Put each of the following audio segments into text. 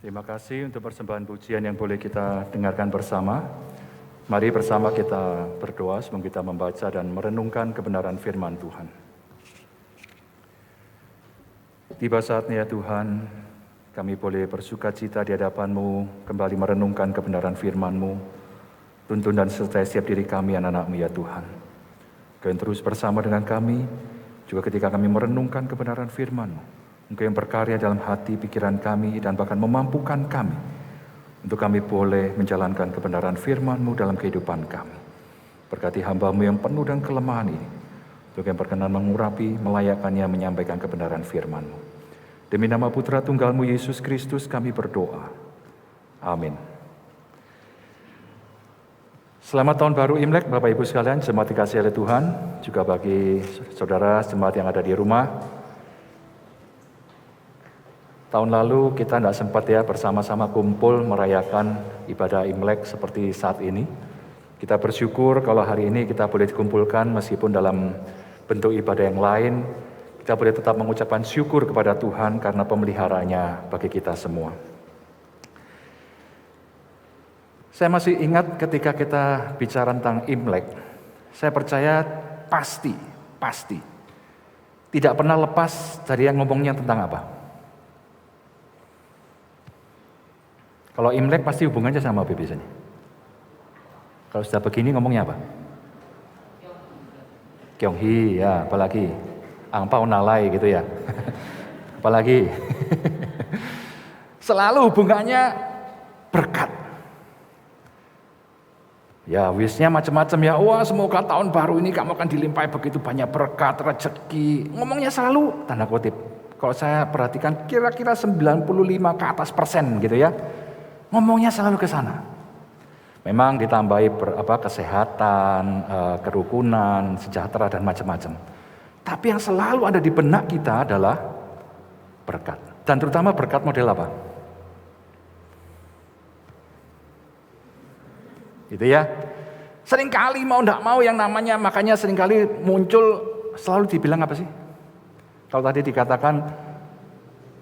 Terima kasih untuk persembahan pujian yang boleh kita dengarkan bersama. Mari bersama kita berdoa sebelum kita membaca dan merenungkan kebenaran firman Tuhan. Tiba saatnya ya Tuhan, kami boleh bersukacita di hadapan-Mu, kembali merenungkan kebenaran firman-Mu. Tuntun dan sertai setiap diri kami anak-anak-Mu ya Tuhan. Kau yang terus bersama dengan kami, juga ketika kami merenungkan kebenaran firman-Mu. Engkau yang berkarya dalam hati, pikiran kami, dan bahkan memampukan kami untuk kami boleh menjalankan kebenaran firman-Mu dalam kehidupan kami. Berkati hamba-Mu yang penuh dengan kelemahan ini, untuk yang berkenan mengurapi, melayakkannya, menyampaikan kebenaran firman-Mu. Demi nama Putra Tunggal-Mu Yesus Kristus kami berdoa. Amin. Selamat Tahun Baru Imlek Bapak Ibu sekalian, jemaat dikasihi oleh Tuhan, juga bagi saudara jemaat yang ada di rumah. Tahun lalu kita tidak sempat ya bersama-sama kumpul merayakan ibadah Imlek seperti saat ini. Kita bersyukur kalau hari ini kita boleh dikumpulkan meskipun dalam bentuk ibadah yang lain. Kita boleh tetap mengucapkan syukur kepada Tuhan karena pemeliharaannya bagi kita semua. Saya masih ingat ketika kita bicara tentang Imlek, saya percaya pasti tidak pernah lepas dari yang ngomongnya tentang apa. Kalau Imlek pasti hubungannya sama apa biasanya? Kalau sudah begini ngomongnya apa? Kyonghi, ya, apalagi? Angpau nalai gitu ya. Apalagi? Selalu hubungannya berkat. Ya, wishnya macam-macam ya. Wah, semoga tahun baru ini kamu akan dilimpahi begitu banyak berkat, rezeki. Ngomongnya selalu tanda kutip. Kalau saya perhatikan kira-kira 95 ke atas persen gitu ya. Ngomongnya selalu ke sana. Memang ditambahi kesehatan, kerukunan, sejahtera dan macam-macam. Tapi yang selalu ada di benak kita adalah berkat. Dan terutama berkat model apa? Gitu ya. Seringkali mau enggak mau yang namanya, makanya seringkali muncul selalu dibilang apa sih? Kalau tadi dikatakan,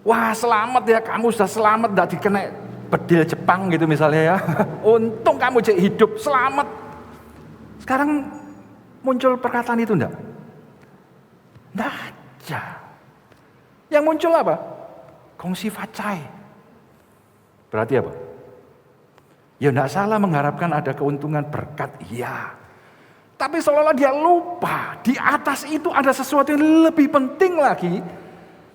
wah selamat ya, kamu sudah selamat, enggak dikena bedil Jepang gitu misalnya ya. Untung kamu jadi hidup, selamat. Sekarang muncul perkataan itu enggak? Enggak aja. Yang muncul apa? Gongsi facai. Berarti apa? Ya enggak salah mengharapkan ada keuntungan berkat, iya. Tapi seolah-olah dia lupa, di atas itu ada sesuatu yang lebih penting lagi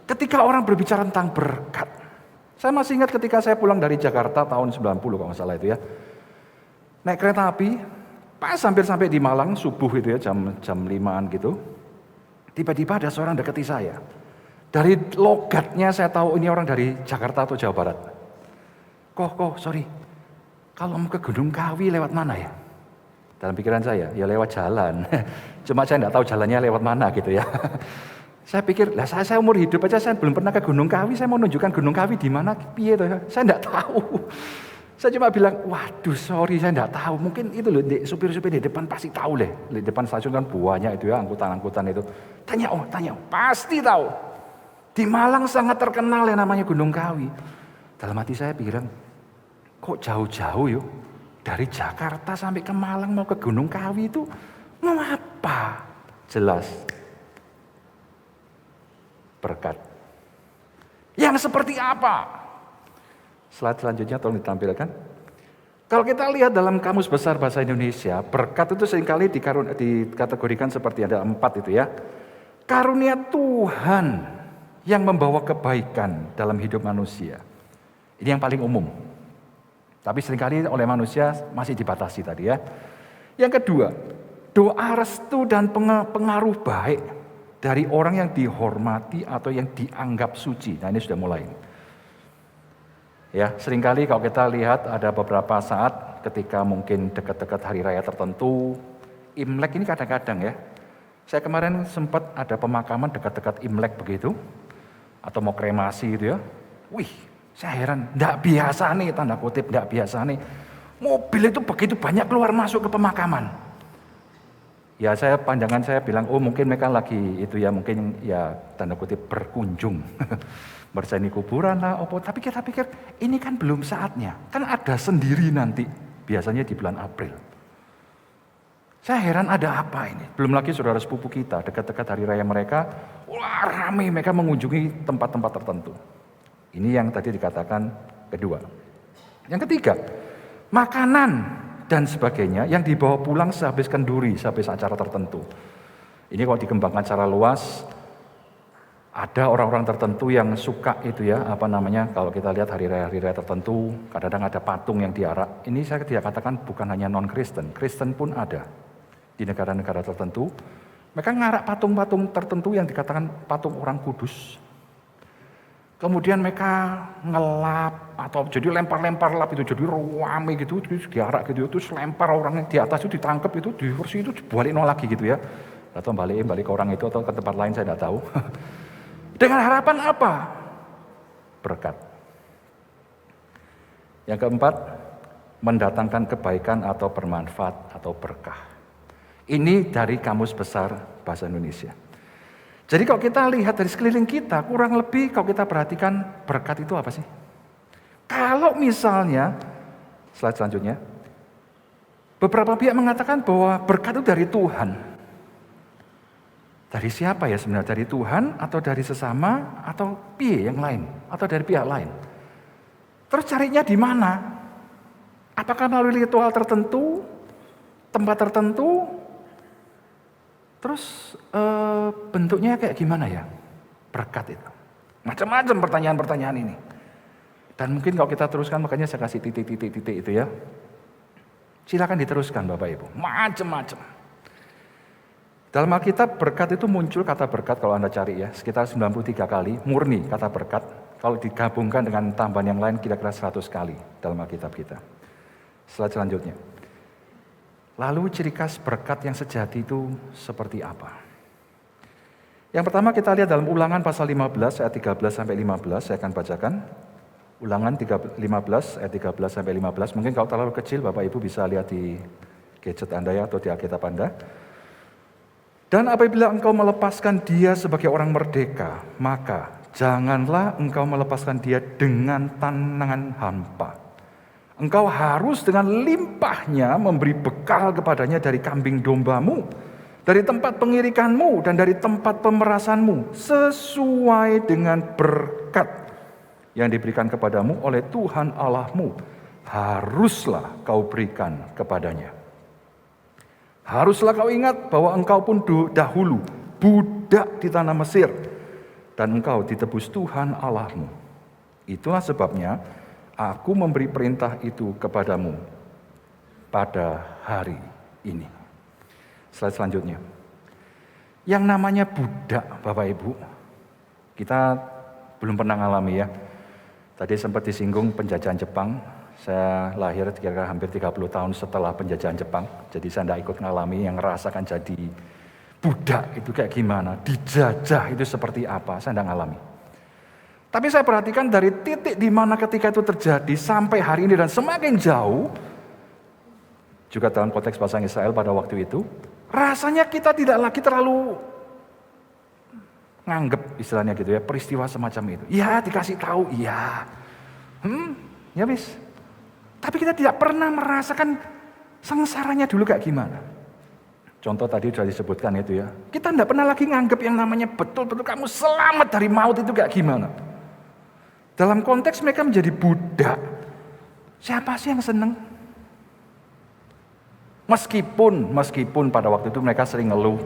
ketika orang berbicara tentang berkat. Saya masih ingat ketika saya pulang dari Jakarta tahun 90 kalau nggak salah itu ya. Naik kereta api, pas hampir sampai di Malang subuh itu ya, jam 5-an gitu. Tiba-tiba ada seorang dekati saya. Dari logatnya saya tahu ini orang dari Jakarta atau Jawa Barat. Sorry. Kalau mau ke Gunung Kawi lewat mana ya? Dalam pikiran saya, ya lewat jalan. Cuma saya nggak tahu jalannya lewat mana gitu ya. Saya pikir, lah saya umur hidup aja saya belum pernah ke Gunung Kawi, saya mau nunjukkan Gunung Kawi di mana, piye toh ya? Saya enggak tahu. Saya cuma bilang, waduh sorry saya enggak tahu. Mungkin itu loh, supir-supir di depan pasti tahu deh. Di depan stasiun kan banyak itu ya, angkutan-angkutan itu. Tanya, pasti tahu. Di Malang sangat terkenal yang namanya Gunung Kawi. Dalam hati saya pikiran, kok jauh-jauh yuk? Dari Jakarta sampai ke Malang mau ke Gunung Kawi itu, mau apa? Jelas. Berkat. Yang seperti apa? Slide selanjutnya tolong ditampilkan. Kalau kita lihat dalam Kamus Besar Bahasa Indonesia, berkat itu seringkali dikategorikan seperti ada 4 itu ya. Karunia Tuhan yang membawa kebaikan dalam hidup manusia. Ini yang paling umum. Tapi seringkali oleh manusia masih dibatasi tadi ya. Yang kedua, doa restu dan pengaruh baik dari orang yang dihormati atau yang dianggap suci. Nah ini sudah mulai. Ya, seringkali kalau kita lihat ada beberapa saat ketika mungkin dekat-dekat hari raya tertentu, Imlek ini kadang-kadang ya. Saya kemarin sempat ada pemakaman dekat-dekat Imlek begitu, atau mau kremasi gitu ya. Wih, saya heran, enggak biasa nih, tanda kutip enggak biasa nih. Mobil itu begitu banyak keluar masuk ke pemakaman. Ya pandangan saya bilang, oh mungkin mereka lagi itu ya, mungkin ya tanda kutip berkunjung. Berseni kuburan lah, tapi kita pikir ini kan belum saatnya. Kan ada sendiri nanti, biasanya di bulan April. Saya heran ada apa ini. Belum lagi saudara sepupu kita, dekat-dekat hari raya mereka, wah ramai mereka mengunjungi tempat-tempat tertentu. Ini yang tadi dikatakan kedua. Yang ketiga, makanan dan sebagainya yang dibawa pulang sehabis kenduri, sehabis acara tertentu. Ini kalau dikembangkan secara luas, ada orang-orang tertentu yang suka itu ya, kalau kita lihat hari raya tertentu, kadang-kadang ada patung yang diarak. Ini saya tidak katakan bukan hanya non-Kristen, Kristen pun ada. Di negara-negara tertentu, mereka ngarak patung-patung tertentu yang dikatakan patung orang kudus. Kemudian mereka ngelap atau jadi lempar-lempar lap itu jadi rame gitu, terus diarak gitu, terus lempar orang yang di atas itu ditangkap itu, di kursi itu balik lagi gitu ya. Atau balik ke orang itu atau ke tempat lain saya tidak tahu. Dengan harapan apa? Berkat. Yang keempat, mendatangkan kebaikan atau bermanfaat atau berkah. Ini dari Kamus Besar Bahasa Indonesia. Jadi kalau kita lihat dari sekeliling kita, kurang lebih kalau kita perhatikan berkat itu apa sih? Kalau misalnya, slide selanjutnya, beberapa pihak mengatakan bahwa berkat itu dari Tuhan. Dari siapa ya sebenarnya? Dari Tuhan atau dari sesama atau pihak yang lain? Atau dari pihak lain? Terus carinya di mana? Apakah melalui ritual tertentu? Tempat tertentu? Terus bentuknya kayak gimana ya? Berkat itu. Macam-macam pertanyaan-pertanyaan ini. Dan mungkin kalau kita teruskan, makanya saya kasih titik-titik itu ya. Silakan diteruskan Bapak Ibu. Macam-macam. Dalam Alkitab berkat itu muncul kata berkat kalau Anda cari ya. Sekitar 93 kali murni kata berkat. Kalau digabungkan dengan tambahan yang lain kira-kira 100 kali dalam Alkitab kita. Slide selanjutnya. Lalu ciri khas berkat yang sejati itu seperti apa? Yang pertama kita lihat dalam Ulangan pasal 15 ayat 13 sampai 15, saya akan bacakan. Ulangan 15 ayat 13 sampai 15. Mungkin kalau terlalu kecil Bapak Ibu bisa lihat di gadget Anda ya atau di Alkitab Anda. Dan apabila engkau melepaskan dia sebagai orang merdeka, maka janganlah engkau melepaskan dia dengan tangan hampa. Engkau harus dengan limpahnya memberi bekal kepadanya dari kambing dombamu, dari tempat pengirikanmu dan dari tempat pemerasanmu, sesuai dengan berkat yang diberikan kepadamu oleh Tuhan Allahmu. Haruslah kau berikan kepadanya. Haruslah kau ingat bahwa engkau pun dahulu budak di tanah Mesir, dan engkau ditebus Tuhan Allahmu. Itulah sebabnya aku memberi perintah itu kepadamu pada hari ini. Slide selanjutnya. Yang namanya budak, Bapak Ibu, kita belum pernah ngalami ya. Tadi sempat disinggung penjajahan Jepang. Saya lahir kira-kira hampir 30 tahun setelah penjajahan Jepang. Jadi saya tidak ikut ngalami yang ngerasakan jadi budak itu kayak gimana. Dijajah itu seperti apa, saya tidak ngalami. Tapi saya perhatikan dari titik di mana ketika itu terjadi sampai hari ini dan semakin jauh, juga dalam konteks bangsa Israel pada waktu itu, rasanya kita tidak lagi terlalu nganggep istilahnya gitu ya, peristiwa semacam itu. Ya dikasih tahu, iya. Ya bis. Tapi kita tidak pernah merasakan sengsaranya dulu kayak gimana. Contoh tadi sudah disebutkan itu ya. Kita tidak pernah lagi nganggep yang namanya betul-betul kamu selamat dari maut itu kayak gimana. Dalam konteks mereka menjadi budak. Siapa sih yang senang? Meskipun pada waktu itu mereka sering ngeluh.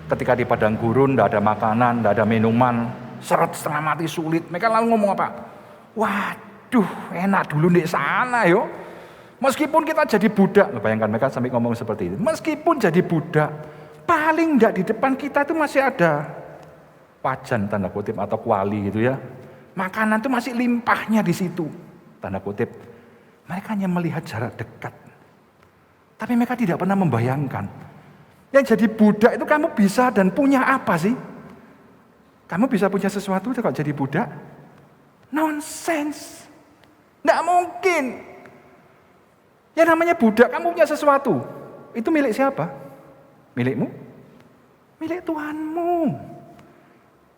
Ketika di padang gurun, tidak ada makanan, tidak ada minuman, seret setengah mati sulit. Mereka lalu ngomong apa? Waduh, enak dulu di sana yo. Meskipun kita jadi budak, bayangkan mereka sampai ngomong seperti itu. Meskipun jadi budak, paling tidak di depan kita itu masih ada wajan tanda kutip atau kuali gitu ya. Makanan itu masih limpahnya di situ, tanda kutip. Mereka hanya melihat jarak dekat. Tapi mereka tidak pernah membayangkan. Yang jadi budak itu kamu bisa dan punya apa sih? Kamu bisa punya sesuatu kalau jadi budak? Nonsense. Tidak mungkin. Yang namanya budak, kamu punya sesuatu. Itu milik siapa? Milikmu? Milik Tuhanmu.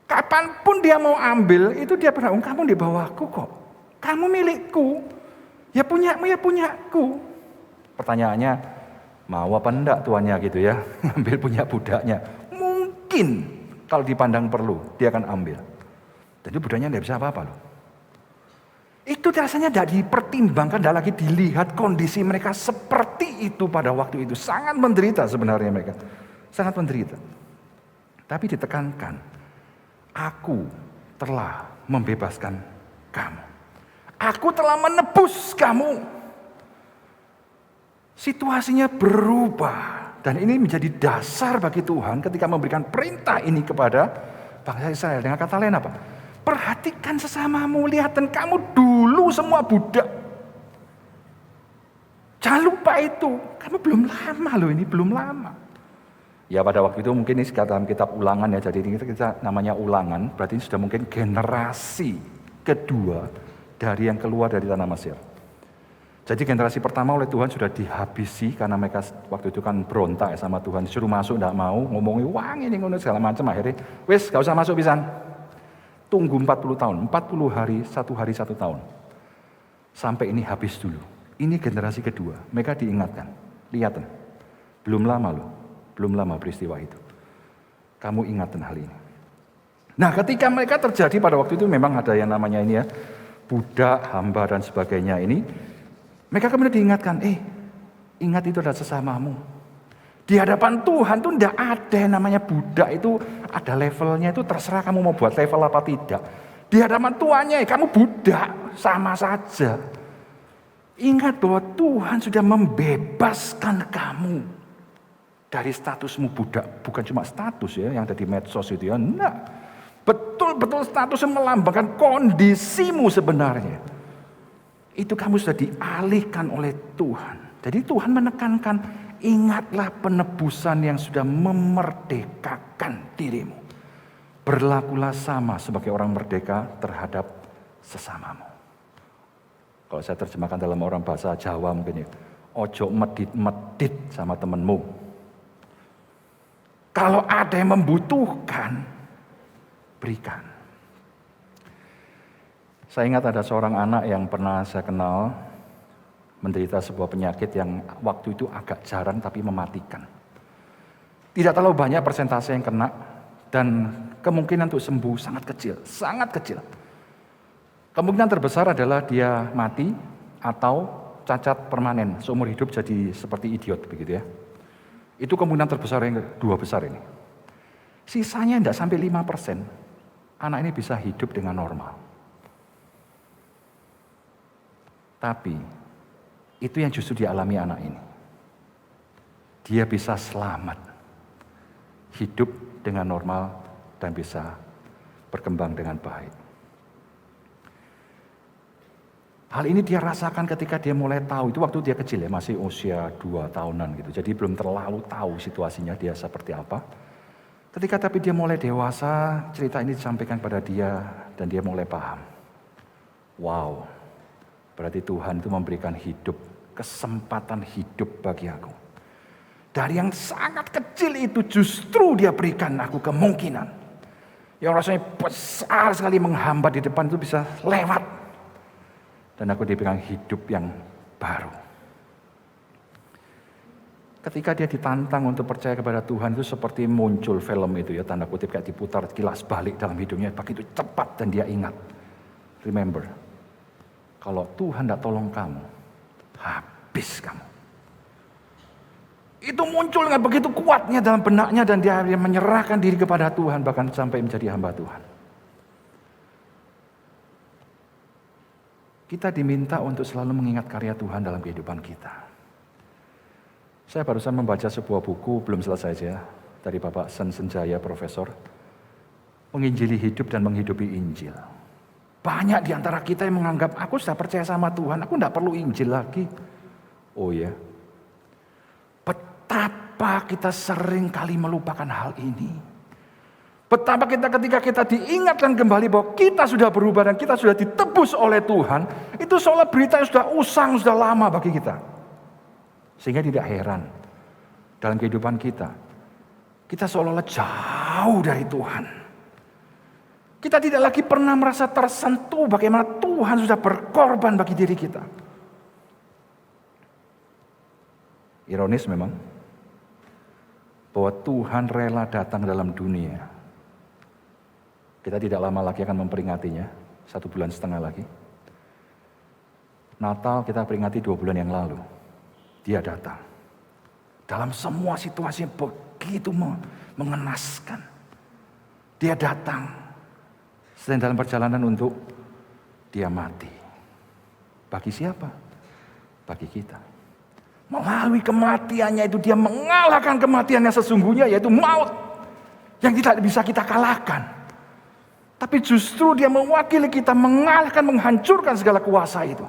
Kapanpun dia mau ambil, itu dia pernah, kamu di bawahku kok. Kamu milikku. Ya punyamu, ya punyaku. Pertanyaannya, mau apa enggak tuannya gitu ya, ambil punya budaknya. Mungkin kalau dipandang perlu, dia akan ambil. Jadi budaknya enggak bisa apa-apa loh. Itu rasanya tidak dipertimbangkan, tidak lagi dilihat kondisi mereka seperti itu pada waktu itu. Sangat menderita sebenarnya mereka. Sangat menderita. Tapi ditekankan, aku telah membebaskan kamu. Aku telah menebus kamu. Situasinya berubah. Dan ini menjadi dasar bagi Tuhan ketika memberikan perintah ini kepada bangsa Israel. Dengan kata lain apa? Perhatikan sesamamu, lihat dan kamu dulu semua budak. Jangan lupa itu, kamu belum lama loh ini, belum lama. Ya pada waktu itu mungkin ini dalam kitab ulangan ya, jadi ini kita namanya ulangan, berarti ini sudah mungkin generasi kedua dari yang keluar dari tanah Mesir. Jadi generasi pertama oleh Tuhan sudah dihabisi karena mereka waktu itu kan berontak ya sama Tuhan, disuruh masuk tidak mau, ngomongin wah ini ngono segala macam, akhirnya wes gak usah masuk pisan. Tunggu 40 tahun, 40 hari 1 tahun. Sampai ini habis dulu. Ini generasi kedua, mereka diingatkan. Lihat, belum lama loh, belum lama peristiwa itu. Kamu ingatkan hal ini. Nah ketika mereka terjadi pada waktu itu memang ada yang namanya ini ya, budak, hamba dan sebagainya ini. Mereka kemudian diingatkan, ingat itu adalah sesamamu. Di hadapan Tuhan tuh tidak ada yang namanya budak itu ada levelnya, itu terserah kamu mau buat level apa tidak. Di hadapan Tuhannya kamu budak sama saja. Ingat bahwa Tuhan sudah membebaskan kamu dari statusmu budak. Bukan cuma status ya yang ada di medsos itu ya. Enggak. Betul-betul statusnya melambangkan kondisimu sebenarnya. Itu kamu sudah dialihkan oleh Tuhan. Jadi Tuhan menekankan, ingatlah penebusan yang sudah memerdekakan dirimu. Berlakulah sama sebagai orang merdeka terhadap sesamamu. Kalau saya terjemahkan dalam orang bahasa Jawa mungkin ya. Ojo medit-medit sama temenmu. Kalau ada yang membutuhkan, berikan. Saya ingat ada seorang anak yang pernah saya kenal, menderita sebuah penyakit yang waktu itu agak jarang tapi mematikan. Tidak terlalu banyak persentase yang kena dan kemungkinan untuk sembuh sangat kecil, sangat kecil. Kemungkinan terbesar adalah dia mati atau cacat permanen, seumur hidup jadi seperti idiot begitu ya. Itu kemungkinan terbesar yang dua besar ini. Sisanya tidak sampai 5%, anak ini bisa hidup dengan normal. Tapi itu yang justru dialami anak ini. Dia bisa selamat, hidup dengan normal dan bisa berkembang dengan baik. Hal ini dia rasakan ketika dia mulai tahu, itu waktu dia kecil ya, masih usia 2 tahunan gitu. Jadi belum terlalu tahu situasinya dia seperti apa. Ketika tapi dia mulai dewasa, cerita ini disampaikan pada dia dan dia mulai paham. Wow, berarti Tuhan itu memberikan hidup, kesempatan hidup bagi aku. Dari yang sangat kecil itu justru dia berikan aku kemungkinan. Yang rasanya besar sekali menghambat di depan itu bisa lewat. Dan aku diberikan hidup yang baru. Ketika dia ditantang untuk percaya kepada Tuhan itu seperti muncul film itu ya, tanda kutip kayak diputar kilas balik dalam hidupnya. Begitu cepat dan dia ingat. Remember, kalau Tuhan tidak tolong kamu, habis kamu. Itu muncul dengan begitu kuatnya dalam benaknya dan dia menyerahkan diri kepada Tuhan bahkan sampai menjadi hamba Tuhan. Kita diminta untuk selalu mengingat karya Tuhan dalam kehidupan kita. Saya barusan membaca sebuah buku, belum selesai ya, dari Bapak Sen Senjaya, Profesor. Menginjili hidup dan menghidupi Injil. Banyak di antara kita yang menganggap, aku sudah percaya sama Tuhan, aku tidak perlu Injil lagi. Oh ya, betapa kita sering kali melupakan hal ini. Betapa kita ketika kita diingatkan kembali bahwa kita sudah berubah dan kita sudah ditebus oleh Tuhan, itu seolah berita yang sudah usang, sudah lama bagi kita. Sehingga tidak heran dalam kehidupan kita, Kita seolah-olah jauh dari Tuhan. Kita tidak lagi pernah merasa tersentuh bagaimana Tuhan sudah berkorban bagi diri kita. Ironis memang, bahwa Tuhan rela datang dalam dunia. Kita tidak lama lagi akan memperingatinya, 1,5 bulan lagi. Natal kita peringati 2 bulan yang lalu. Dia datang. Dalam semua situasi yang begitu mengenaskan. Dia datang. Sedang dalam perjalanan untuk dia mati. Bagi siapa? Bagi kita. Melalui kematiannya itu dia mengalahkan kematian yang sesungguhnya, yaitu maut. Yang tidak bisa kita kalahkan. Tapi justru dia mewakili kita mengalahkan, menghancurkan segala kuasa itu.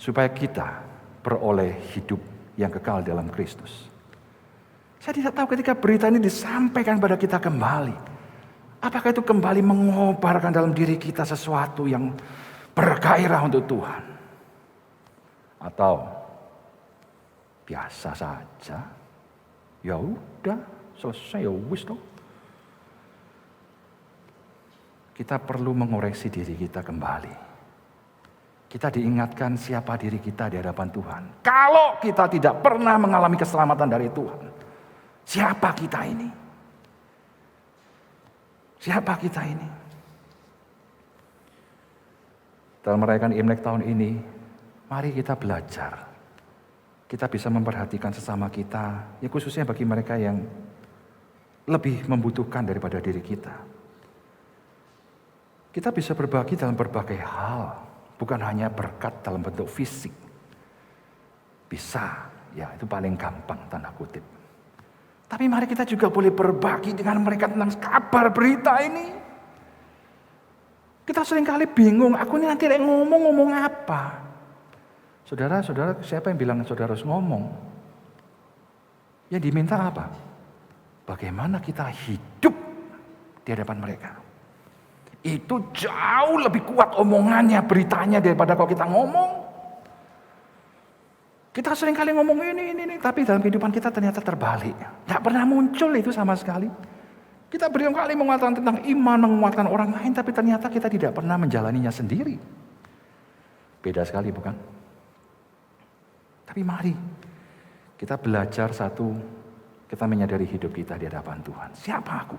Supaya kita beroleh hidup yang kekal dalam Kristus. Saya tidak tahu ketika berita ini disampaikan pada kita kembali. Apakah itu kembali mengobarkan dalam diri kita sesuatu yang bergairah untuk Tuhan? Atau biasa saja? Ya udah, selesai ya wis dong. Kita perlu mengoreksi diri kita kembali. Kita diingatkan siapa diri kita di hadapan Tuhan. Kalau kita tidak pernah mengalami keselamatan dari Tuhan, siapa kita ini? Siapa kita ini? Dalam merayakan Imlek tahun ini, mari kita belajar. Kita bisa memperhatikan sesama kita, ya khususnya bagi mereka yang lebih membutuhkan daripada diri kita. Kita bisa berbagi dalam berbagai hal, bukan hanya berkat dalam bentuk fisik. Bisa, ya itu paling gampang tanda kutip. Tapi mari kita juga boleh berbagi dengan mereka tentang kabar berita ini. Kita seringkali bingung, aku ini nanti ngomong apa? Saudara, siapa yang bilang saudara harus ngomong? Yang diminta apa? Bagaimana kita hidup di hadapan mereka. Itu jauh lebih kuat omongannya, beritanya daripada kalau kita ngomong. Kita seringkali ngomong ini, tapi dalam kehidupan kita ternyata terbalik. Tidak pernah muncul itu sama sekali. Kita berkali-kali mengatakan tentang iman, menguatkan orang lain, tapi ternyata kita tidak pernah menjalaninya sendiri. Beda sekali bukan? Tapi mari kita belajar satu, kita menyadari hidup kita di hadapan Tuhan. Siapa aku?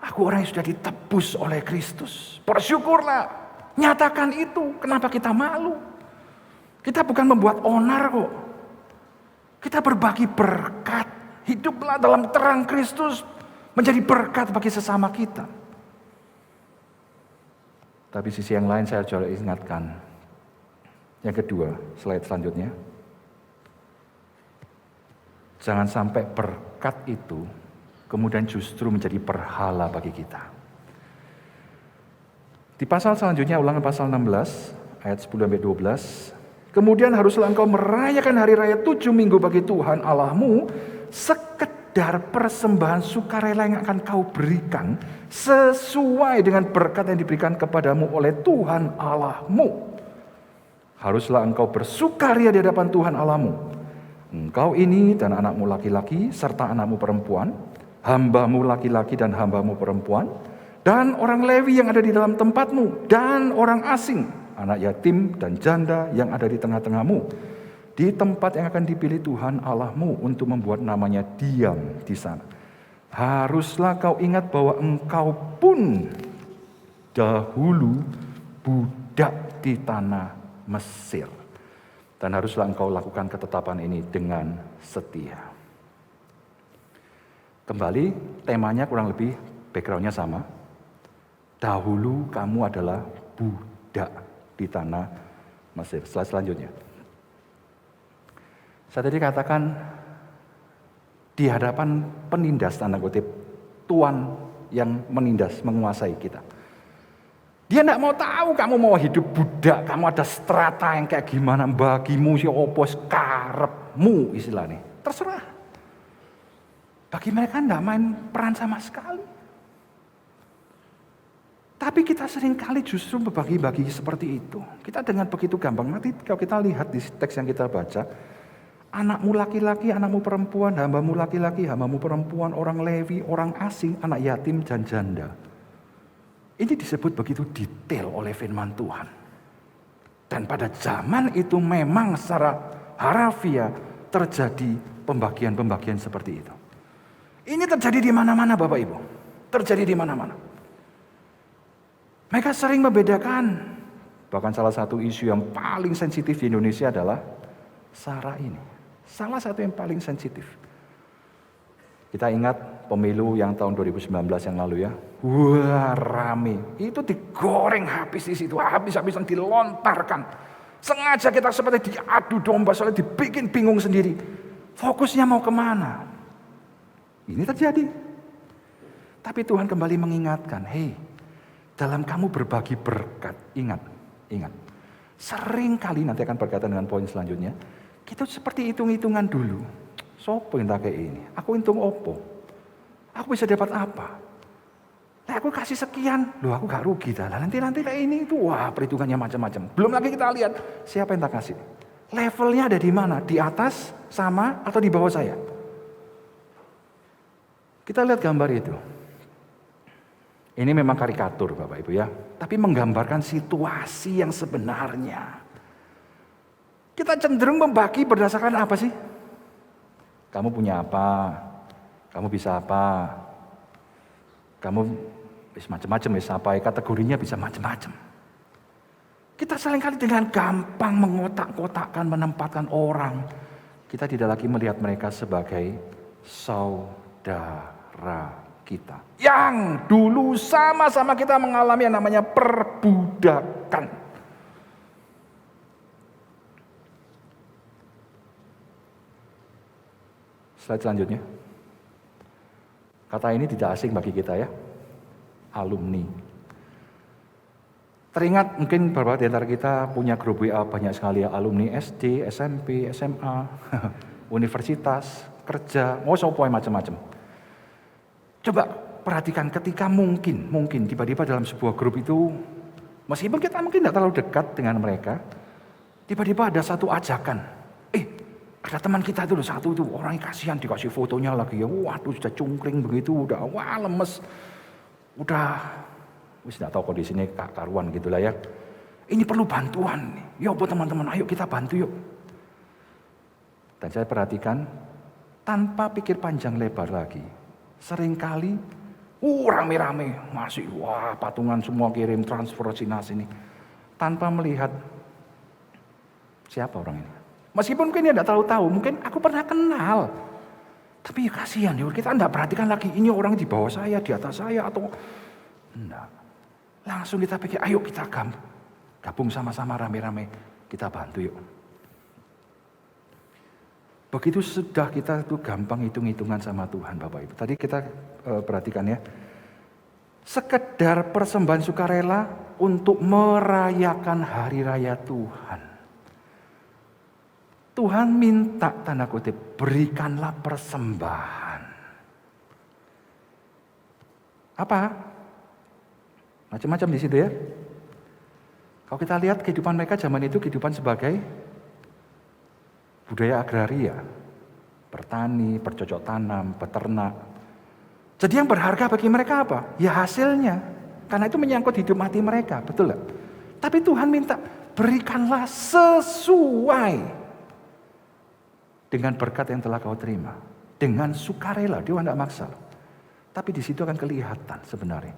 Aku orang yang sudah ditebus oleh Kristus. Bersyukurlah, nyatakan itu. Kenapa kita malu? Kita bukan membuat onar kok. Kita berbagi berkat. Hiduplah dalam terang Kristus. Menjadi berkat bagi sesama kita. Tapi sisi yang lain saya coba ingatkan. Yang kedua, slide selanjutnya. Jangan sampai berkat itu kemudian justru menjadi berhala bagi kita. Di pasal selanjutnya, ulangan pasal 16, ayat 10-12. Kemudian haruslah engkau merayakan hari raya 7 minggu bagi Tuhan Allahmu, sekedar persembahan sukarela yang akan kau berikan sesuai dengan berkat yang diberikan kepadamu oleh Tuhan Allahmu. Haruslah engkau bersukaria di hadapan Tuhan Allahmu. Engkau ini dan anakmu laki-laki serta anakmu perempuan, hambamu laki-laki dan hambamu perempuan, dan orang Lewi yang ada di dalam tempatmu, dan orang asing, anak yatim dan janda yang ada di tengah-tengahmu, di tempat yang akan dipilih Tuhan Allahmu untuk membuat namanya diam di sana. Haruslah kau ingat bahwa engkau pun dahulu budak di tanah Mesir. Dan haruslah engkau lakukan ketetapan ini dengan setia. Kembali temanya kurang lebih backgroundnya sama. Dahulu kamu adalah budak di tanah Mesir. Selanjutnya. Saya tadi katakan di hadapan penindas tanda kutip, Tuhan yang menindas, menguasai kita. Dia tidak mau tahu kamu mau hidup budak, kamu ada strata yang kayak gimana, bagimu si opos karepmu istilahnya. Terserah. Bagi mereka tidak main peran sama sekali. Tapi kita seringkali justru berbagi-bagi seperti itu. Kita dengan begitu gampang, nanti kalau kita lihat di teks yang kita baca, Anakmu laki-laki, anakmu perempuan, hambamu laki-laki, hambamu perempuan, orang Lewi, orang asing, anak yatim dan janda. Ini disebut begitu detail oleh firman Tuhan. Dan pada zaman itu memang secara harafiah terjadi pembagian-pembagian seperti itu. Ini terjadi di mana-mana Bapak Ibu. Terjadi di mana-mana. Mereka sering membedakan. Bahkan salah satu isu yang paling sensitif di Indonesia adalah SARA ini. Salah satu yang paling sensitif. Kita ingat pemilu yang tahun 2019 yang lalu ya. Wah rame. Itu digoreng habis di situ. Habis-habisan dilontarkan. Sengaja kita seperti diadu domba. Soalnya dibikin bingung sendiri. Fokusnya mau kemana? Ini terjadi. Tapi Tuhan kembali mengingatkan. Hei, dalam kamu berbagi berkat. Ingat. Sering kali nanti akan berkaitan dengan poin selanjutnya. Kita seperti hitung-hitungan dulu. Sopo yang tak kayak ini? Aku hitung opo? Aku bisa dapat apa? Nah, aku kasih sekian. Loh aku gak rugi dah. Nanti kayak ini itu wah perhitungannya macam-macam. Belum lagi kita lihat siapa yang tak kasih. Levelnya ada di mana? Di atas, sama, atau di bawah saya? Kita lihat gambar itu. Ini memang karikatur Bapak Ibu ya. Tapi menggambarkan situasi yang sebenarnya. Kita cenderung membagi berdasarkan apa sih? Kamu punya apa? Kamu bisa apa? Kamu bisa macam-macam bisa apa? Kategorinya bisa macam-macam. Kita seringkali dengan gampang mengotak-kotakkan, menempatkan orang. Kita tidak lagi melihat mereka sebagai saudara kita. Yang dulu sama-sama kita mengalami yang namanya perbudakan. Slide selanjutnya. Kata ini tidak asing bagi kita ya. Alumni. Teringat mungkin beberapa di antara kita punya grup WA banyak sekali ya. Alumni SD, SMP, SMA, universitas, kerja, macam-macam. Coba perhatikan ketika mungkin tiba-tiba dalam sebuah grup itu, meskipun kita mungkin tidak terlalu dekat dengan mereka, tiba-tiba ada satu ajakan. Ada teman kita itu satu itu orangnya kasihan dikasih fotonya lagi ya, waduh sudah cungkring begitu, udah wah lemes, udah wis tidak tahu kondisinya karuan gitulah ya. Ini perlu bantuan, yuk buat teman-teman, ayo kita bantu yuk. Dan saya perhatikan tanpa pikir panjang lebar lagi, seringkali rame-rame masih wah patungan semua kirim transfer sini tanpa melihat siapa orang ini. Meskipun mungkin dia tidak terlalu tahu, mungkin aku pernah kenal. Tapi kasihan, kita tidak perhatikan lagi, ini orang di bawah saya, di atas saya, atau enggak. Langsung kita pikir, ayo kita gabung sama-sama rame-rame, kita bantu yuk. Begitu sudah kita itu gampang hitung-hitungan sama Tuhan Bapak Ibu. Tadi kita perhatikan ya, sekedar persembahan sukarela untuk merayakan hari raya Tuhan. Tuhan minta tanda kutip, berikanlah persembahan. Apa? Macam-macam di situ ya. Kalau kita lihat kehidupan mereka zaman itu kehidupan sebagai budaya agraria. Bertani, bercocok tanam, beternak. Jadi yang berharga bagi mereka apa? Ya hasilnya. Karena itu menyangkut hidup mati mereka, betul gak? Tapi Tuhan minta, berikanlah sesuai dengan berkat yang telah kau terima. Dengan sukarela, dia tidak maksa. Tapi di situ akan kelihatan sebenarnya.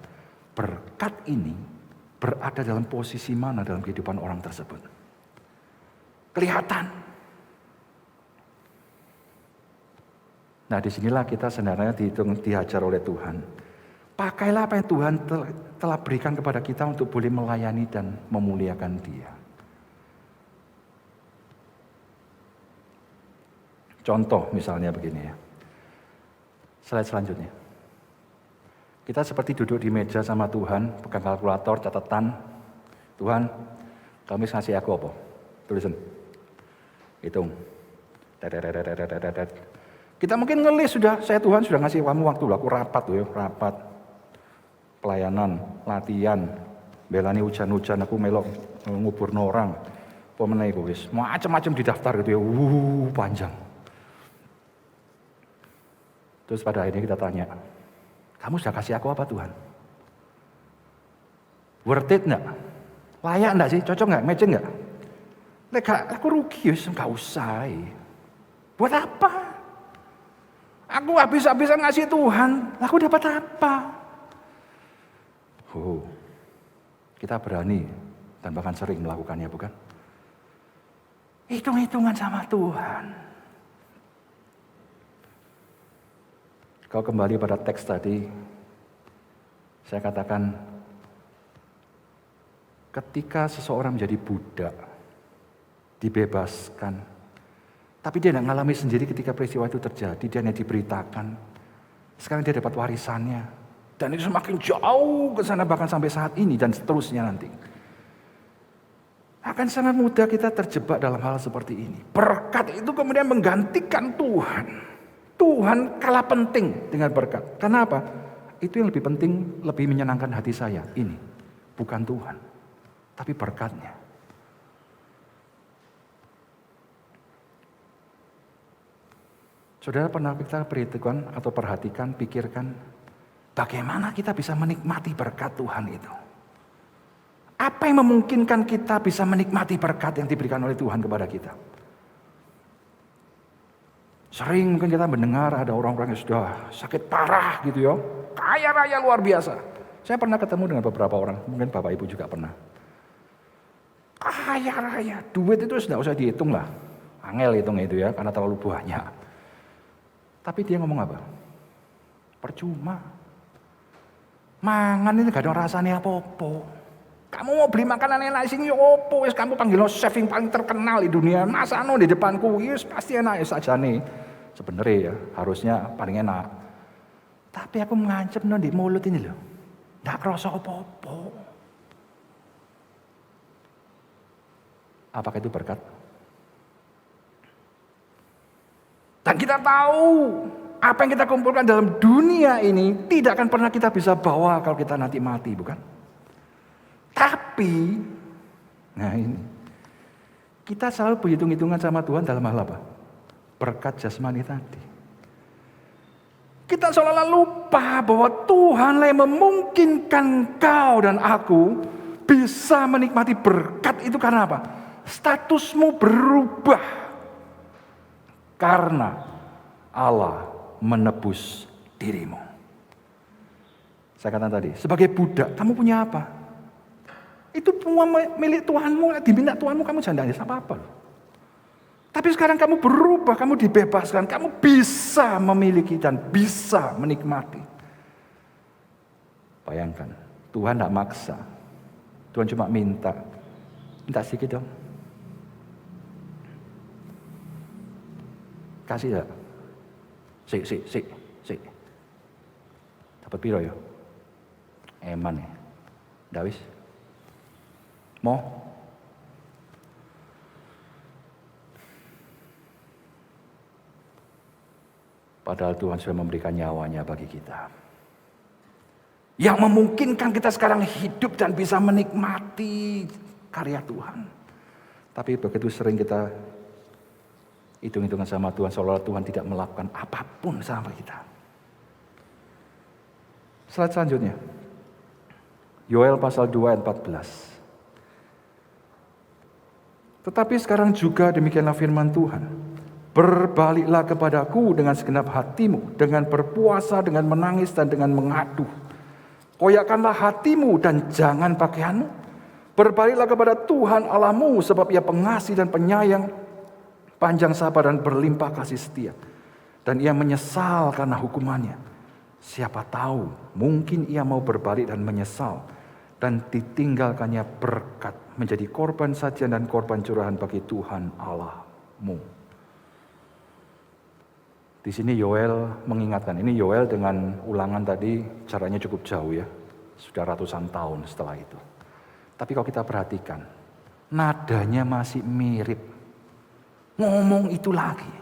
Berkat ini berada dalam posisi mana dalam kehidupan orang tersebut. Kelihatan. Nah disinilah kita sebenarnya diajar oleh Tuhan. Pakailah apa yang Tuhan telah berikan kepada kita untuk boleh melayani dan memuliakan Dia. Contoh misalnya begini ya. Slide selanjutnya. Kita seperti duduk di meja sama Tuhan, pegang kalkulator, catatan. Tuhan, kamu ngasih aku apa? Tulisan. Hitung. Kita mungkin ngelis sudah, Tuhan sudah ngasih kamu waktu, aku rapat tuh ya, rapat. Pelayanan, latihan, belani hujan-hujan, aku melok ngubur orang. Pemenai wis, macam-macam di daftar gitu ya, panjang. Terus pada akhirnya kita tanya, kamu sudah kasih aku apa Tuhan? Worth it enggak? Layak enggak sih? Cocok enggak? Matching enggak? Aku rugi, enggak usah. Buat apa? Aku habis-habisan ngasih Tuhan, aku dapat apa? Kita berani dan bahkan sering melakukannya, bukan? Hitung-hitungan sama Tuhan. Kalau kembali pada teks tadi, saya katakan, ketika seseorang menjadi budak, dibebaskan, tapi dia tidak mengalami sendiri ketika peristiwa itu terjadi, dia hanya diberitakan. Sekarang dia dapat warisannya, dan itu semakin jauh ke sana bahkan sampai saat ini dan seterusnya nanti. Akan sangat mudah kita terjebak dalam hal seperti ini. Berkat itu kemudian menggantikan Tuhan. Tuhan kalah penting dengan berkat. Karena apa? Itu yang lebih penting, lebih menyenangkan hati saya. Ini bukan Tuhan, tapi berkatnya. Saudara pernah kita perhatikan atau pikirkan bagaimana kita bisa menikmati berkat Tuhan itu? Apa yang memungkinkan kita bisa menikmati berkat yang diberikan oleh Tuhan kepada kita? Sering mungkin kita mendengar ada orang-orang yang sudah sakit parah gitu ya, kaya raya luar biasa. Saya pernah ketemu dengan beberapa orang, mungkin Bapak Ibu juga pernah. Kaya raya, duit itu sudah usah dihitung lah. Angel hitung itu ya, karena terlalu banyak. Tapi dia ngomong apa? Percuma. Mangan ini gak ada rasanya apa-apa. Kamu mau beli makanan enak sing yo opo, wis kamu panggil chef yang paling terkenal di dunia. Masa di depanku, yes pasti enak saja nih. Sebenarnya ya, harusnya paling enak. Tapi aku mengancam di mulut ini loh. Nggak kerasa apa-apa. Apakah itu berkat? Dan kita tahu apa yang kita kumpulkan dalam dunia ini tidak akan pernah kita bisa bawa kalau kita nanti mati, bukan? Tapi, nah ini, kita selalu berhitung-hitungan sama Tuhan dalam hal apa? Berkat jasmani tadi. Kita seolah-olah lupa bahwa Tuhanlah yang memungkinkan kau dan aku bisa menikmati berkat itu karena apa? Statusmu berubah. Karena Allah menebus dirimu. Saya katakan tadi, sebagai budak, kamu punya apa? Itu semua milik Tuhanmu, diminta Tuhanmu, kamu jangan ada apa-apa. Tapi sekarang kamu berubah, kamu dibebaskan, kamu bisa memiliki dan bisa menikmati. Bayangkan, Tuhan tidak maksa. Tuhan cuma minta sedikit dong. Kasih tak? Sik. Dapat piro ya? Eman ya. Dawis. Mau? Padahal Tuhan sudah memberikan nyawanya bagi kita. Yang memungkinkan kita sekarang hidup dan bisa menikmati karya Tuhan. Tapi begitu sering kita hitung-hitungan sama Tuhan, seolah-olah Tuhan tidak melakukan apapun sama kita. Slide selanjutnya. Yoel pasal 2 ayat 14. Tetapi sekarang juga demikianlah firman Tuhan. Berbaliklah kepadaku dengan segenap hatimu, dengan berpuasa, dengan menangis dan dengan mengadu. Koyakkanlah hatimu dan jangan pakaianmu. Berbaliklah kepada Tuhan Allahmu sebab Ia pengasih dan penyayang, panjang sabar dan berlimpah kasih setia. Dan Ia menyesal karena hukumannya. Siapa tahu mungkin Ia mau berbalik dan menyesal dan ditinggalkannya berkat menjadi korban sajian dan korban curahan bagi Tuhan Allahmu. Di sini Yoel mengingatkan, ini Yoel dengan ulangan tadi caranya cukup jauh ya, sudah ratusan tahun setelah itu. Tapi kalau kita perhatikan, nadanya masih mirip, ngomong itu lagi.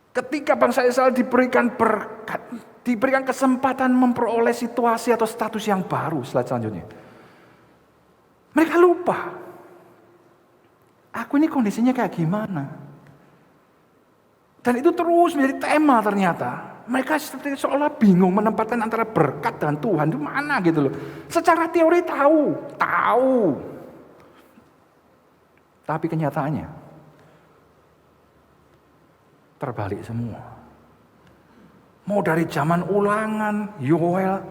Ketika bangsa Israel diberikan berkat, diberikan kesempatan memperoleh situasi atau status yang baru, slide selanjutnya. Mereka lupa, aku ini kondisinya kayak gimana? Dan itu terus menjadi tema ternyata. Mereka seperti seolah bingung menempatkan antara berkat dan Tuhan itu mana gitu loh. Secara teori tahu. Tapi kenyataannya terbalik semua. Mau dari zaman ulangan, Yoel,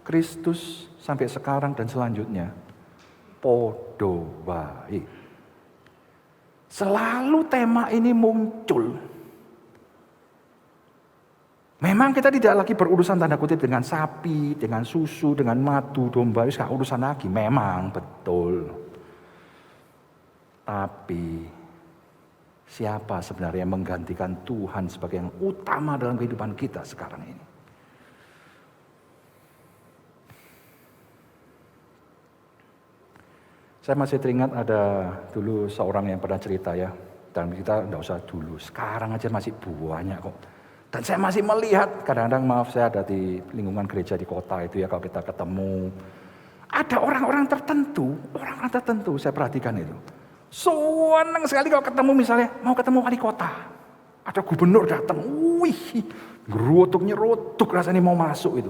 Kristus, sampai sekarang dan selanjutnya. Podo wae. Selalu tema ini muncul. Memang kita tidak lagi berurusan tanda kutip dengan sapi, dengan susu, dengan madu, domba, itu urusan lagi. Memang betul. Tapi siapa sebenarnya yang menggantikan Tuhan sebagai yang utama dalam kehidupan kita sekarang ini? Saya masih teringat ada dulu seorang yang pernah cerita ya. Dan kita tidak usah dulu, sekarang aja masih banyak kok. Dan saya masih melihat, kadang-kadang maaf saya ada di lingkungan gereja di kota itu ya, kalau kita ketemu. Ada orang-orang tertentu saya perhatikan itu. Senang sekali kalau ketemu misalnya, mau ketemu wali kota. Ada gubernur datang, wih, ngerutuk rasanya mau masuk itu.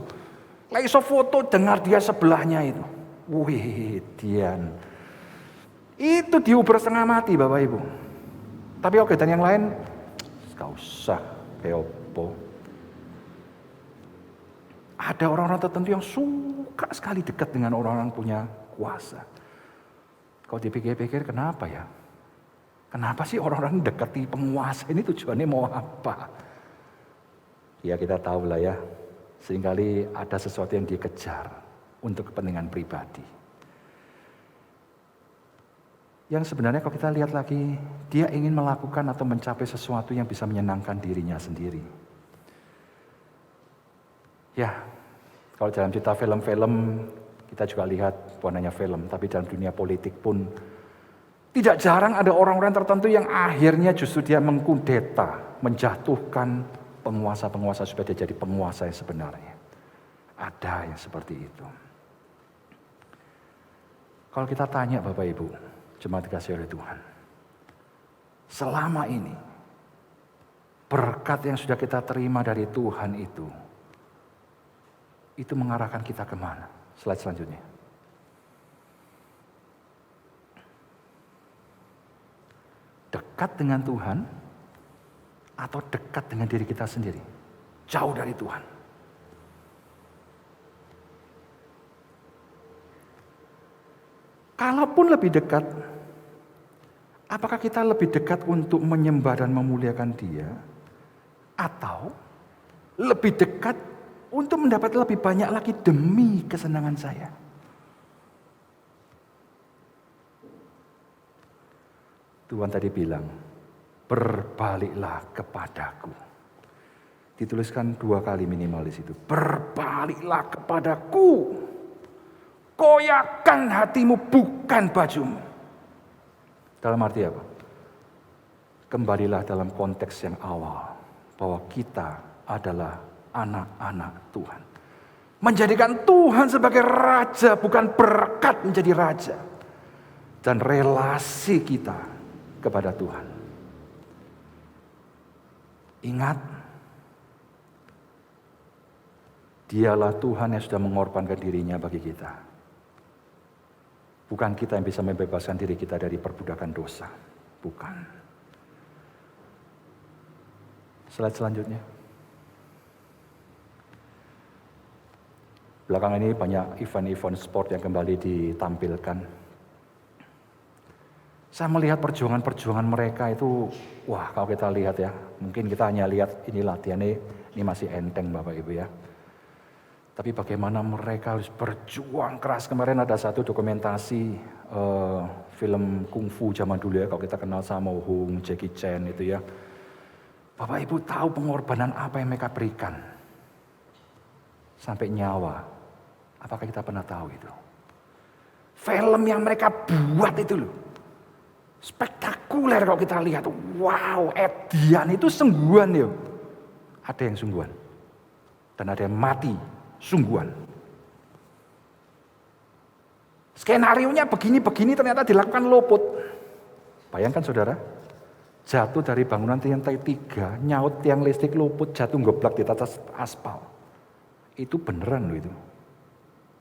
Lagi so foto, dengar dia sebelahnya itu. Wih, Dian. Itu diuber setengah mati Bapak Ibu. Tapi oke, dan yang lain, gak usah, kayak opo. Ada orang-orang tertentu yang suka sekali dekat dengan orang-orang punya kuasa. Kalau dipikir-pikir kenapa ya? Kenapa sih orang-orang dekati penguasa ini tujuannya mau apa? Ya kita tahu lah ya, seringkali ada sesuatu yang dikejar untuk kepentingan pribadi. Yang sebenarnya kalau kita lihat lagi, dia ingin melakukan atau mencapai sesuatu yang bisa menyenangkan dirinya sendiri. Ya, kalau dalam cerita film-film, kita juga lihat bukan hanya film, tapi dalam dunia politik pun tidak jarang ada orang-orang tertentu yang akhirnya justru dia mengkudeta, menjatuhkan penguasa-penguasa supaya dia jadi penguasa yang sebenarnya. Ada yang seperti itu. Kalau kita tanya Bapak Ibu, jemaat dikasihi oleh Tuhan, selama ini berkat yang sudah kita terima dari Tuhan itu mengarahkan kita kemana? Slide selanjutnya. Dekat dengan Tuhan atau dekat dengan diri kita sendiri? Jauh dari Tuhan. Kalaupun lebih dekat, apakah kita lebih dekat untuk menyembah dan memuliakan Dia? Atau lebih dekat untuk mendapat lebih banyak lagi demi kesenangan saya? Tuhan tadi bilang, berbaliklah kepadaku. Dituliskan 2 kali minimal di situ. Berbaliklah kepadaku. Koyakan hatimu bukan bajumu. Dalam arti apa? Kembalilah dalam konteks yang awal. Bahwa kita adalah anak-anak Tuhan. Menjadikan Tuhan sebagai raja, bukan berkat menjadi raja. Dan relasi kita kepada Tuhan. Ingat, Dialah Tuhan yang sudah mengorbankan dirinya bagi kita. Bukan kita yang bisa membebaskan diri kita dari perbudakan dosa. Bukan. Slide selanjutnya. Belakangan ini banyak event-event sport yang kembali ditampilkan. Saya melihat perjuangan-perjuangan mereka itu, wah kalau kita lihat ya, mungkin kita hanya lihat ini latihannya, ini masih enteng Bapak Ibu ya. Tapi bagaimana mereka harus berjuang keras. Kemarin ada satu dokumentasi film kungfu zaman dulu ya, kalau kita kenal Sammo Hung, Jackie Chan itu ya. Bapak Ibu tahu pengorbanan apa yang mereka berikan. Sampai nyawa. Apakah kita pernah tahu itu? Film yang mereka buat itu loh. Spektakuler kalau kita lihat. Wow, Edian itu sungguhan ya. Ada yang sungguhan. Dan ada yang mati sungguhan. Skenarionya begini-begini ternyata dilakukan luput. Bayangkan saudara. Jatuh dari bangunan lantai 3, nyaut tiang listrik luput, jatuh ngeblak di atas aspal. Itu beneran loh itu.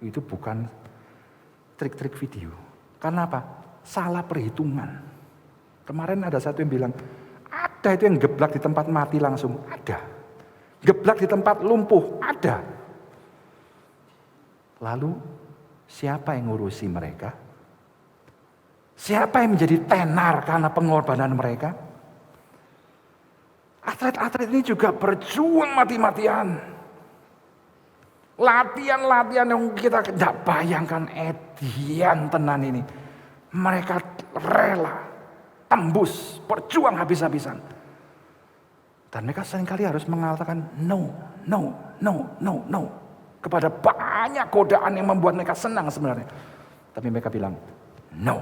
Itu bukan trik-trik video. Karena apa? Salah perhitungan. Kemarin ada satu yang bilang, ada itu yang geblak di tempat mati langsung. Ada. Geblak di tempat lumpuh. Ada. Lalu siapa yang ngurusi mereka? Siapa yang menjadi tenar karena pengorbanan mereka? Atlet-atlet ini juga berjuang mati-matian. Latihan-latihan yang kita tidak bayangkan, edian tenan ini. Mereka rela, tembus, berjuang habis-habisan. Dan mereka seringkali harus mengatakan no. Kepada banyak godaan yang membuat mereka senang sebenarnya. Tapi mereka bilang no.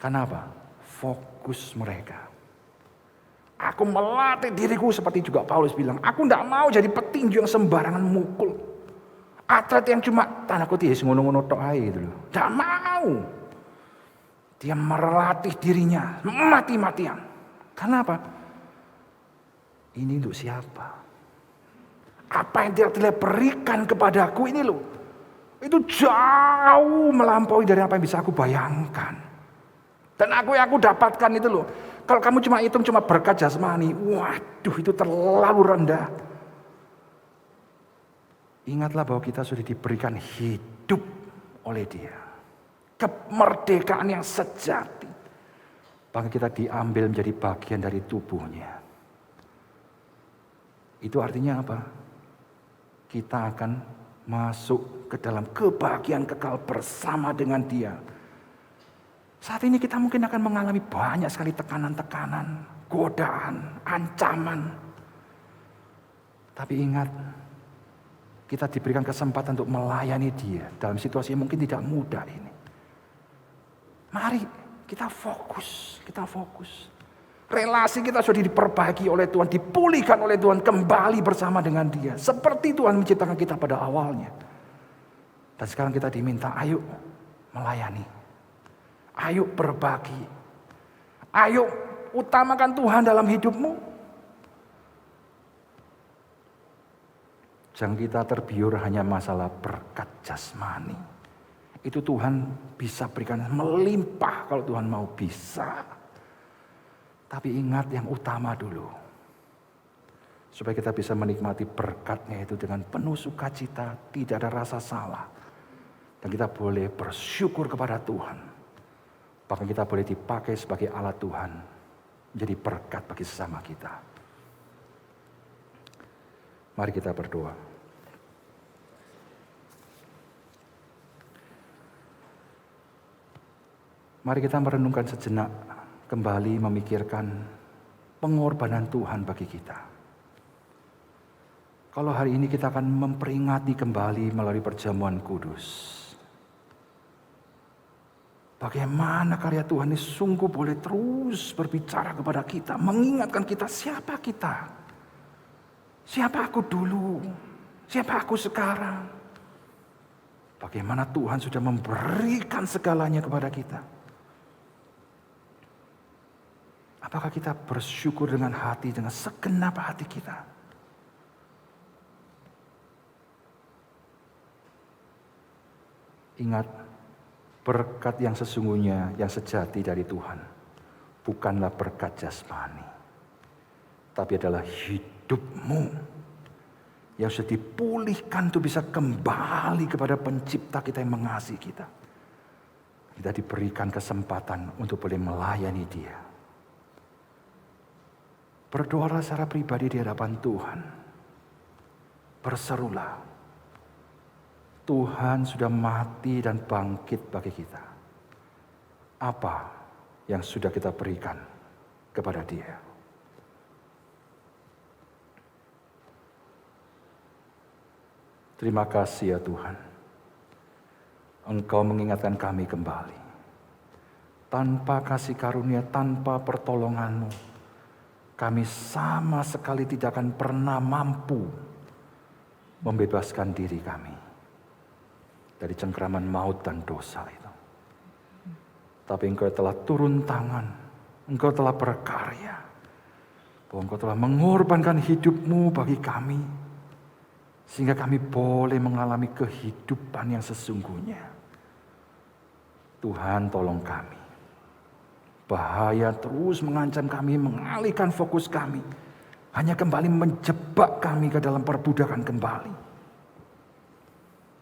Kenapa? Fokus mereka. Aku melatih diriku seperti juga Paulus bilang. Aku tidak mau jadi petinju yang sembarangan mukul. Atlet yang cuma tanda kutip ngono-ngono tok ae gitu loh. Tidak mau. Dia melatih dirinya mati-matian. Kenapa? Ini untuk siapa? Apa yang dia berikan kepadaku ini loh. Itu jauh melampaui dari apa yang bisa aku bayangkan. Dan aku yang aku dapatkan itu loh. Kalau kamu cuma hitung cuma berkat jasmani, waduh itu terlalu rendah. Ingatlah bahwa kita sudah diberikan hidup oleh Dia. Kemerdekaan yang sejati. Bahkan kita diambil menjadi bagian dari tubuhnya. Itu artinya apa? Kita akan masuk ke dalam kebahagiaan kekal bersama dengan Dia. Saat ini kita mungkin akan mengalami banyak sekali tekanan-tekanan, godaan, ancaman. Tapi ingat, kita diberikan kesempatan untuk melayani Dia dalam situasi yang mungkin tidak mudah ini. Mari kita fokus. Relasi kita sudah diperbaiki oleh Tuhan, dipulihkan oleh Tuhan, kembali bersama dengan Dia. Seperti Tuhan menciptakan kita pada awalnya. Dan sekarang kita diminta, ayo melayani. Ayo berbagi. Ayo utamakan Tuhan dalam hidupmu. Jangan kita terbiur hanya masalah berkat jasmani. Itu Tuhan bisa berikan melimpah kalau Tuhan mau bisa. Tapi ingat yang utama dulu. Supaya kita bisa menikmati berkatnya itu dengan penuh sukacita, tidak ada rasa salah. Dan kita boleh bersyukur kepada Tuhan. Bahkan kita boleh dipakai sebagai alat Tuhan. Menjadi berkat bagi sesama kita. Mari kita berdoa. Mari kita merenungkan sejenak. Kembali memikirkan pengorbanan Tuhan bagi kita. Kalau hari ini kita akan memperingati kembali melalui perjamuan kudus. Bagaimana karya Tuhan ini sungguh boleh terus berbicara kepada kita. Mengingatkan kita siapa kita. Siapa aku dulu. Siapa aku sekarang. Bagaimana Tuhan sudah memberikan segalanya kepada kita. Apakah kita bersyukur dengan hati, dengan segenap hati kita? Ingat, berkat yang sesungguhnya, yang sejati dari Tuhan, bukanlah berkat jasmani, tapi adalah hidupmu yang sudah dipulihkan untuk bisa kembali kepada pencipta kita yang mengasihi kita. Kita diberikan kesempatan untuk boleh melayani Dia. Berdoalah secara pribadi di hadapan Tuhan. Berserulah. Tuhan sudah mati dan bangkit bagi kita. Apa yang sudah kita berikan kepada Dia? Terima kasih ya Tuhan. Engkau mengingatkan kami kembali. Tanpa kasih karunia, tanpa pertolongan-Mu, kami sama sekali tidak akan pernah mampu membebaskan diri kami dari cengkraman maut dan dosa itu. Tapi Engkau telah turun tangan Engkau telah berkarya. Bahwa Engkau telah mengorbankan hidupmu bagi kami. Sehingga kami boleh mengalami kehidupan yang sesungguhnya. Tuhan tolong kami. Bahaya terus mengancam kami, mengalihkan fokus kami. Hanya kembali menjebak kami ke dalam perbudakan kembali.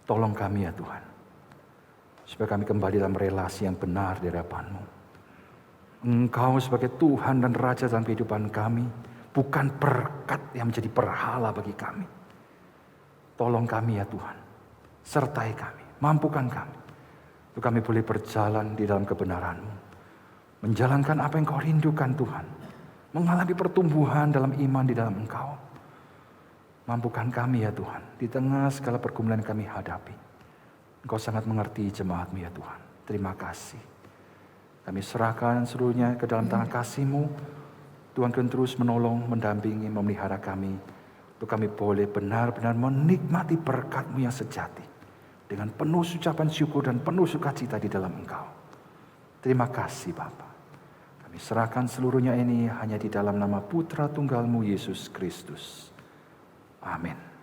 Tolong kami ya Tuhan. Supaya kami kembali dalam relasi yang benar di hadapan-Mu. Engkau sebagai Tuhan dan Raja dalam kehidupan kami. Bukan berkat yang menjadi berhala bagi kami. Tolong kami ya Tuhan. Sertai kami. Mampukan kami. Untuk kami boleh berjalan di dalam kebenaran-Mu. Menjalankan apa yang Kau rindukan Tuhan. Mengalami pertumbuhan dalam iman di dalam Engkau. Mampukan kami ya Tuhan. Di tengah segala pergumulan yang kami hadapi. Engkau sangat mengerti jemaat-Mu ya Tuhan. Terima kasih. Kami serahkan seluruhnya ke dalam tangan kasih-Mu. Tuhan akan terus menolong, mendampingi, memelihara kami. Untuk kami boleh benar-benar menikmati berkat-Mu yang sejati. Dengan penuh ucapan syukur dan penuh sukacita di dalam Engkau. Terima kasih Bapa. Kami serahkan seluruhnya ini hanya di dalam nama Putra Tunggal-Mu Yesus Kristus. Amin.